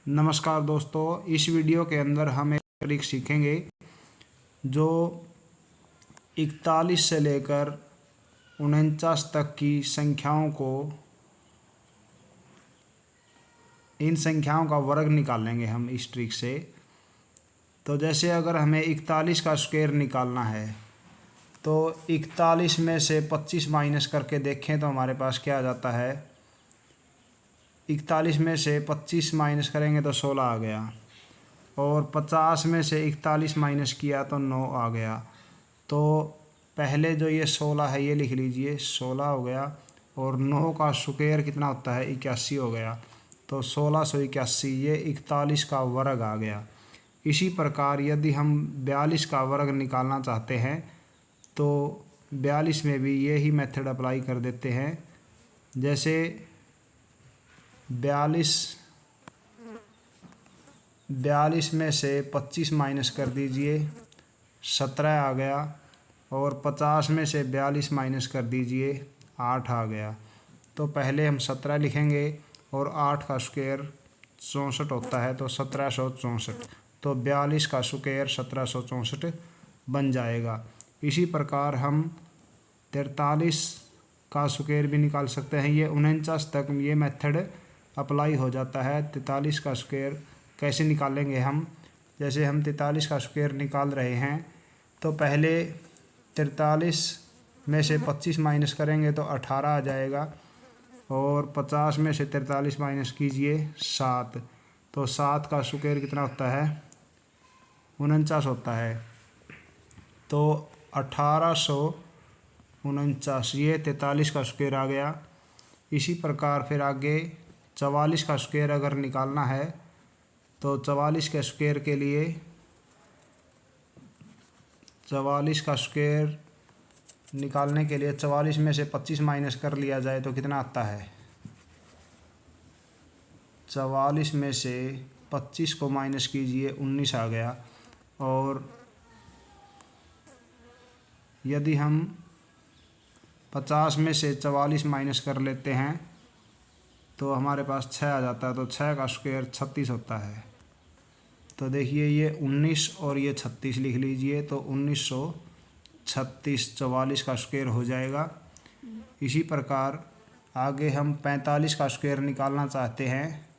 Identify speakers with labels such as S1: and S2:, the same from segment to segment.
S1: नमस्कार दोस्तों, इस वीडियो के अंदर हम एक ट्रिक सीखेंगे जो 41 से लेकर 49 तक की संख्याओं को, इन संख्याओं का वर्ग निकालेंगे हम इस ट्रिक से। तो जैसे अगर हमें 41 का स्क्वायर निकालना है तो 41 में से 25 माइनस करके देखें तो हमारे पास क्या आ जाता है। 41 में से 25 माइनस करेंगे तो 16 आ गया, और 50 में से 41 माइनस किया तो 9 आ गया। तो पहले जो ये 16 है ये लिख लीजिए, 16 हो गया, और 9 का स्क्वायर कितना होता है, 81 हो गया। तो 1681 ये 41 का वर्ग आ गया। इसी प्रकार यदि हम 42 का वर्ग निकालना चाहते हैं तो 42 में भी यही मेथड अप्लाई कर देते हैं। जैसे 42 में से 25 माइनस कर दीजिए, 17 आ गया, और 50 में से 42 माइनस कर दीजिए, 8 आ गया। तो पहले हम 17 लिखेंगे और 8 का स्क्वायर 64 होता है, तो 1764। तो 42 का स्क्वायर 1764 बन जाएगा। इसी प्रकार हम 43 का स्क्वायर भी निकाल सकते हैं। ये 49 तक ये मेथड अप्लाई हो जाता है। 43 का स्क्वायर कैसे निकालेंगे हम, जैसे हम 43 का स्क्वायर निकाल रहे हैं तो पहले 43 में से 25 माइनस करेंगे तो 18 आ जाएगा, और 50 में से 43 माइनस कीजिए 7। तो 7 का स्क्वायर कितना होता है, 49 होता है। तो 1849 ये 43 का स्क्वायर आ गया। इसी प्रकार फिर आगे 44 का स्क्वायर अगर निकालना है तो 44 के स्क्वायर के लिए 44 का स्क्वायर निकालने के लिए 44 में से 25 माइनस कर लिया जाए तो कितना आता है। 44 में से 25 को माइनस कीजिए, 19 आ गया। और यदि हम 50 में से 44 माइनस कर लेते हैं तो हमारे पास 6 आ जाता है। तो 6 का स्क्वायर 36 होता है। तो देखिए ये 19 और ये 36 लिख लीजिए, तो 1936 44 का स्क्वायर हो जाएगा। इसी प्रकार आगे हम 45 का स्क्वायर निकालना चाहते हैं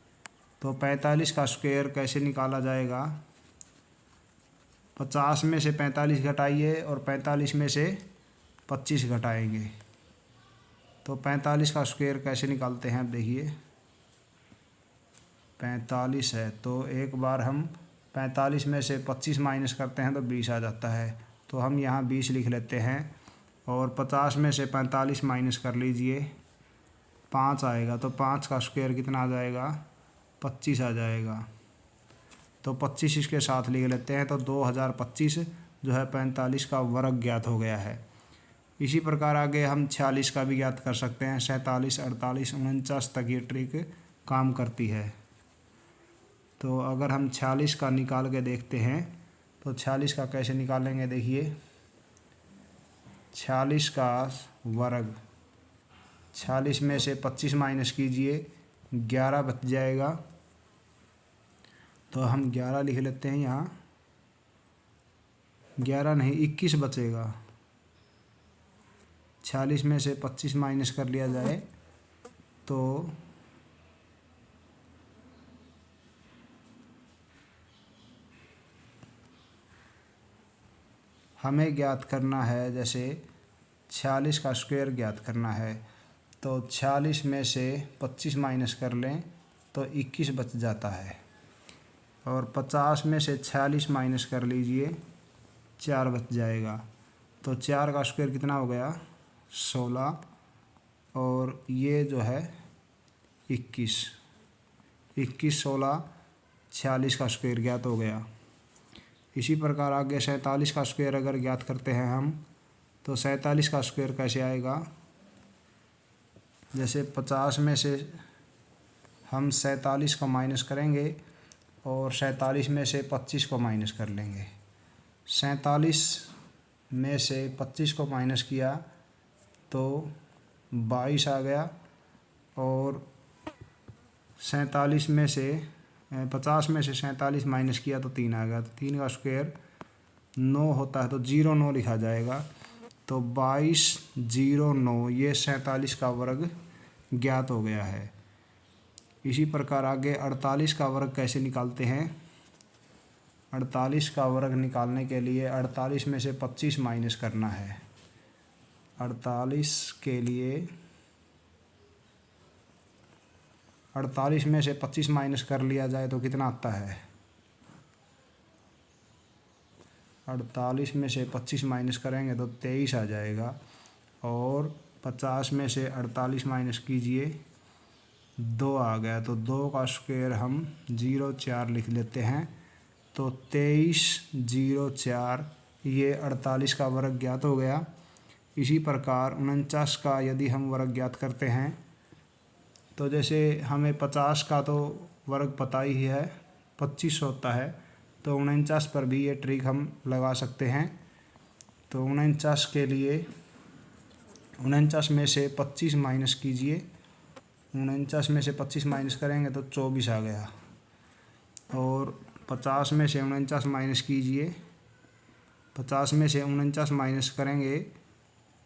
S1: तो 45 का स्क्वायर कैसे निकाला जाएगा। 50 में से 45 घटाइए और 45 में से 25 घटाएंगे तो 45 का स्क्वायर कैसे निकालते हैं। अब देखिए 45 है, तो एक बार हम 45 में से 25 माइनस करते हैं तो 20 आ जाता है। तो हम यहाँ 20 लिख लेते हैं, और 50 में से 45 माइनस कर लीजिए, 5 आएगा। तो 5 का स्क्वायर कितना आ जाएगा, 25 आ जाएगा। तो 25 इसके साथ लिख लेते हैं। तो 2025 जो है 45 का वर्ग ज्ञात हो गया है। इसी प्रकार आगे हम 46 का भी ज्ञात कर सकते हैं। 47, 48, 49 तक ये ट्रिक काम करती है। तो अगर हम 46 का निकाल के देखते हैं तो 46 का कैसे निकालेंगे, देखिए 46 का वर्ग, 46 में से 25 माइनस कीजिए, 11 बच जाएगा। तो हम 11 लिख लेते हैं यहाँ, 11 नहीं 21 बचेगा। 46 में से 25 माइनस कर लिया जाए तो हमें ज्ञात करना है, जैसे 46 का स्क्वायर ज्ञात करना है तो 46 में से 25 माइनस कर लें तो 21 बच जाता है, और 50 में से 46 माइनस कर लीजिए, 4 बच जाएगा। तो 4 का स्क्वायर कितना हो गया, 16, और ये जो है 21, 21, 16, 46 का स्क्वायर ज्ञात हो गया। इसी प्रकार आगे 47 का स्क्वायर अगर ज्ञात करते हैं हम तो 47 का स्क्वायर कैसे आएगा। जैसे 50 में से हम 47 को माइनस करेंगे और 47 में से 25 को माइनस कर लेंगे। 47 में से 25 को माइनस किया तो 22 आ गया, और 47 में से 50 में से 47 माइनस किया तो 3 आ गया, तो 3 का स्क्वायर 9 होता है, तो 0 लिखा जाएगा। तो 2209 ये 47 का वर्ग ज्ञात हो गया है। इसी प्रकार आगे 48 का वर्ग कैसे निकालते हैं। 48 का वर्ग निकालने के लिए 48 में से 25 माइनस करना है। 48 के लिए 48 में से 25 माइनस कर लिया जाए तो कितना आता है। 48 में से 25 माइनस करेंगे तो 23 आ जाएगा। और 50 में से 48 माइनस कीजिए, 2 आ गया। तो 2 का स्क्वायर हम 0,4 लिख लेते हैं। तो 23,04 ये 48 का वर्ग ज्ञात हो गया। इसी प्रकार 49 का यदि हम वर्ग ज्ञात करते हैं तो जैसे हमें 50 का तो वर्ग पता ही है 25 होता है, तो 49 पर भी ये ट्रिक हम लगा सकते हैं। तो 49 के लिए 49 में से 25 माइनस कीजिए, 49 में से 25 माइनस करेंगे तो 24 आ गया। और 50 में से 49 माइनस कीजिए, 50 में से 49 माइनस करेंगे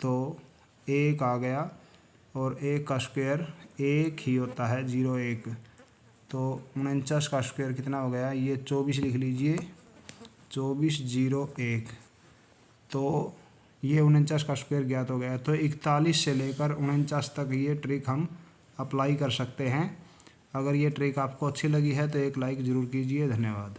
S1: तो 1 आ गया। और 1 का स्क्वायर 1 ही होता है, 0,1। तो 49 का स्क्वायर कितना हो गया, ये 24 लिख लीजिए, 24,01। तो ये 49 का स्क्वायर ज्ञात हो गया। तो 41 से लेकर 49 तक ये ट्रिक हम अप्लाई कर सकते हैं। अगर ये ट्रिक आपको अच्छी लगी है तो एक लाइक ज़रूर कीजिए। धन्यवाद।